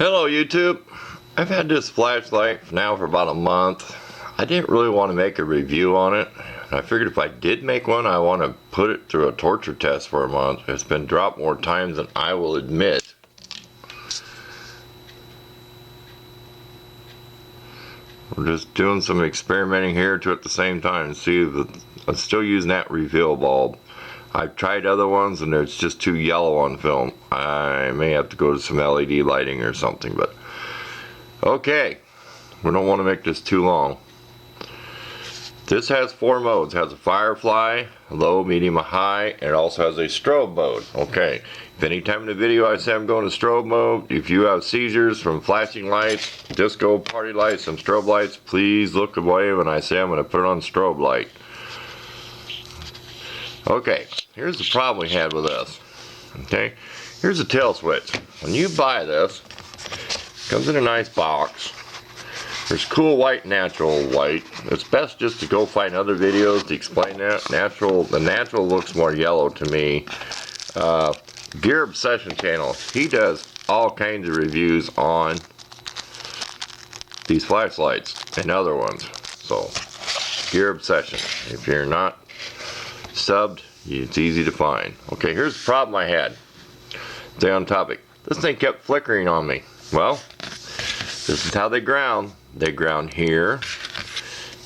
Hello YouTube. I've had this flashlight now for about a month. I didn't really want to make a review on it. I figured if I did make one, I want to put it through a torture test for a month. It's been dropped more times than I will admit. We're just doing some experimenting here too at the same time. See, I'm still using that reveal bulb. I've tried other ones and it's just too yellow on film. I may have to go to some LED lighting or something, but okay. We don't want to make this too long. This has 4 modes. It has a firefly, a low, medium, a high, and it also has a strobe mode. Okay. If any time in the video I say I'm going to strobe mode, if you have seizures from flashing lights, disco party lights, and strobe lights, please look away when I say I'm going to put it on strobe light. Okay, here's the problem we had with this. Okay, here's a Tailswitch. When you buy this, it comes in a nice box. There's cool white, natural white. It's best just to go find other videos to explain that. The natural looks more yellow to me. Gear Obsession channel, he does all kinds of reviews on these flashlights and other ones. So, Gear Obsession. If you're not subbed, it's easy to find. Okay, here's the problem I had. Stay on topic. This thing kept flickering on me. Well, this is how they ground. They ground here.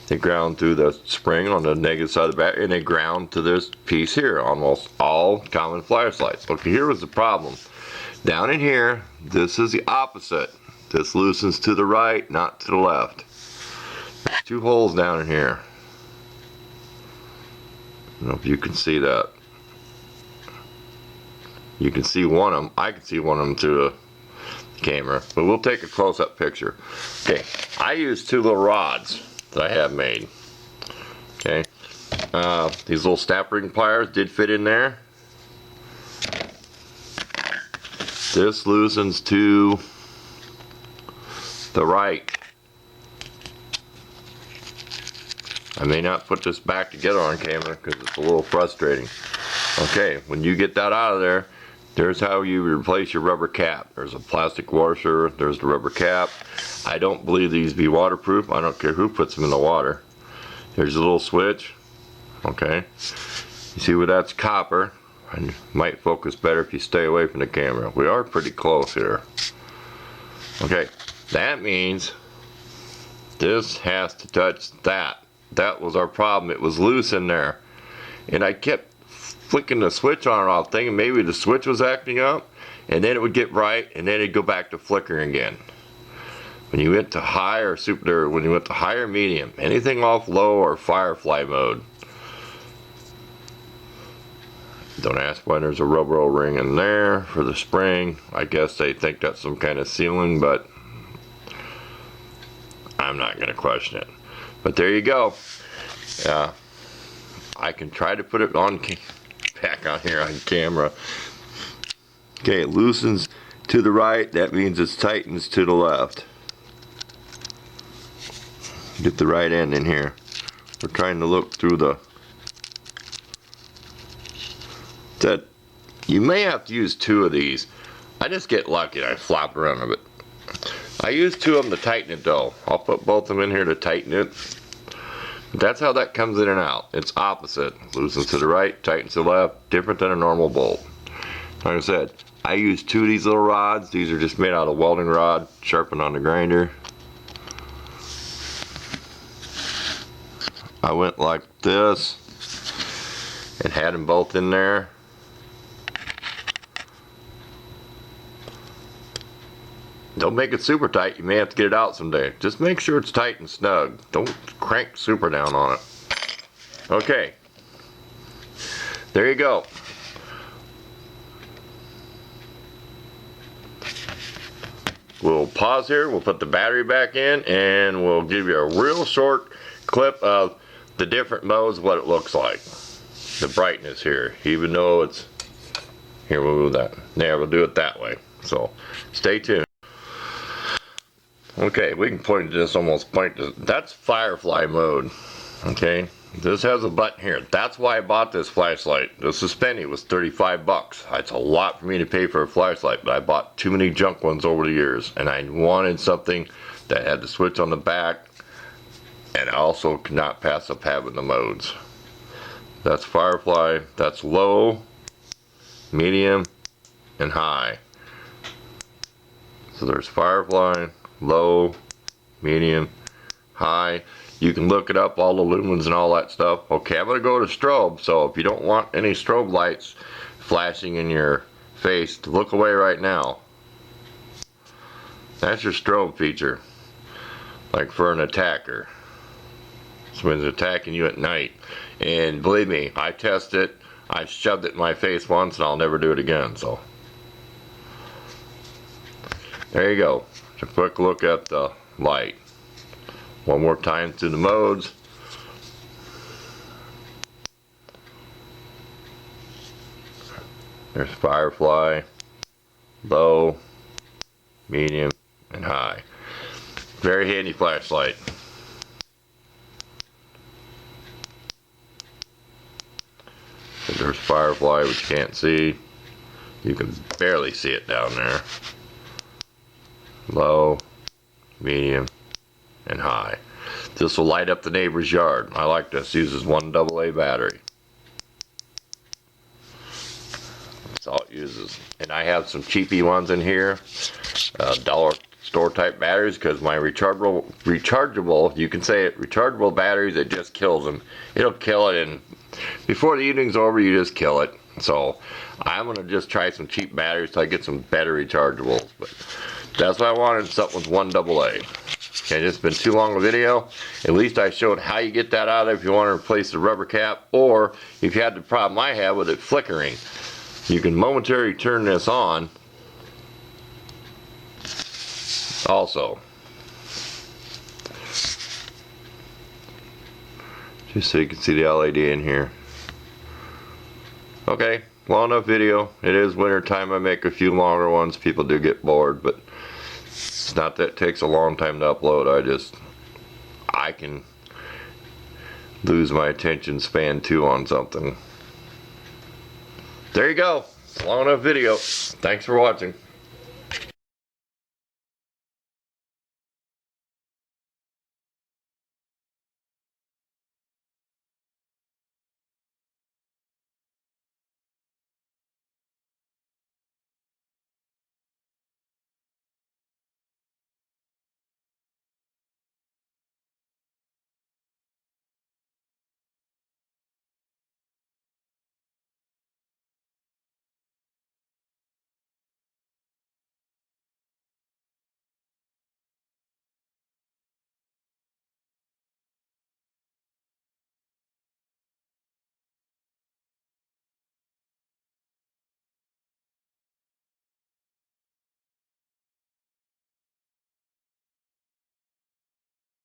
They ground through the spring on the negative side of the battery, and they ground to this piece here. Almost all common flashlights. Okay, here was the problem. Down in here, this is the opposite. This loosens to the right, not to the left. There's 2 holes down in here. I don't know if you can see that. You can see one of them. I can see one of them through the camera, but we'll take a close-up picture. Okay, I used 2 little rods that I have made. Okay, these little snap ring pliers did fit in there. This loosens to the right. I may not put this back together on camera because it's a little frustrating. Okay, when you get that out of there, there's how you replace your rubber cap. There's a plastic washer, there's the rubber cap. I don't believe these be waterproof. I don't care who puts them in the water. There's a little switch. Okay, you see where that's copper. I might focus better if you stay away from the camera. We are pretty close here. Okay, that means this has to touch that. That was our problem. It was loose in there, and I kept flicking the switch on and off, thinking maybe the switch was acting up, and then it would get bright, and then it'd go back to flickering again. When you went to high or super, when you went to high or medium, anything off low or firefly mode. Don't ask why there's a rubber O-ring in there for the spring. I guess they think that's some kind of sealing, but I'm not going to question it. But there you go. I can try to put it on back on here on camera. Okay, it loosens to the right. That means it tightens to the left. Get the right end in here. We're trying to look through the. That you may have to use 2 of these. I just get lucky and I flop around a bit. I use 2 of them to tighten it though. I'll put both of them in here to tighten it. That's how that comes in and out. It's opposite. Loosens to the right, tightens to the left. Different than a normal bolt. Like I said, I use 2 of these little rods. These are just made out of welding rod, sharpened on the grinder. I went like this and had them both in there. Don't make it super tight. You may have to get it out someday. Just make sure it's tight and snug. Don't crank super down on it. Okay. There you go. We'll pause here. We'll put the battery back in and we'll give you a real short clip of the different modes, what it looks like. The brightness here. Even though it's... Here, we'll move that. Yeah, we'll do it that way. So, stay tuned. Okay, we can point to this, almost point to, that's firefly mode. Okay, This has a button here. That's why I bought this flashlight. The suspended was 35 bucks. It's a lot for me to pay for a flashlight, but I bought too many junk ones over the years, and I wanted something that had the switch on the back, and also could not pass up having the modes. That's Firefly. That's low, medium, and high. So there's Firefly, low, medium, high. You can look it up, all the lumens and all that stuff. Okay, I'm going to go to strobe, so if you don't want any strobe lights flashing in your face, look away right now. That's your strobe feature, like for an attacker. Someone's attacking you at night. And believe me, I tested it. I shoved it in my face once and I'll never do it again. So there you go. Just a quick look at the light. One more time through the modes. There's Firefly, low, medium, and high. Very handy flashlight. There's Firefly, which you can't see. You can barely see it down there. Low, medium, and high. This will light up the neighbor's yard. I like this. Uses 1 AA battery. That's all it uses. And I have some cheapy ones in here. Dollar store type batteries, because my rechargeable, you can say it, rechargeable batteries, it just kills them. It'll kill it, and before the evening's over, you just kill it. So I'm gonna just try some cheap batteries till I get some better rechargeables. But that's what I wanted, something with 1 AA. Okay, this has been too long a video. At least I showed how you get that out of there if you want to replace the rubber cap, or if you had the problem I have with it flickering. You can momentarily turn this on also. Just so you can see the LED in here. Okay, long enough video. It is winter time. I make a few longer ones. People do get bored, but it's not that it takes a long time to upload. I can lose my attention span too on something. There you go. Long enough video. Thanks for watching.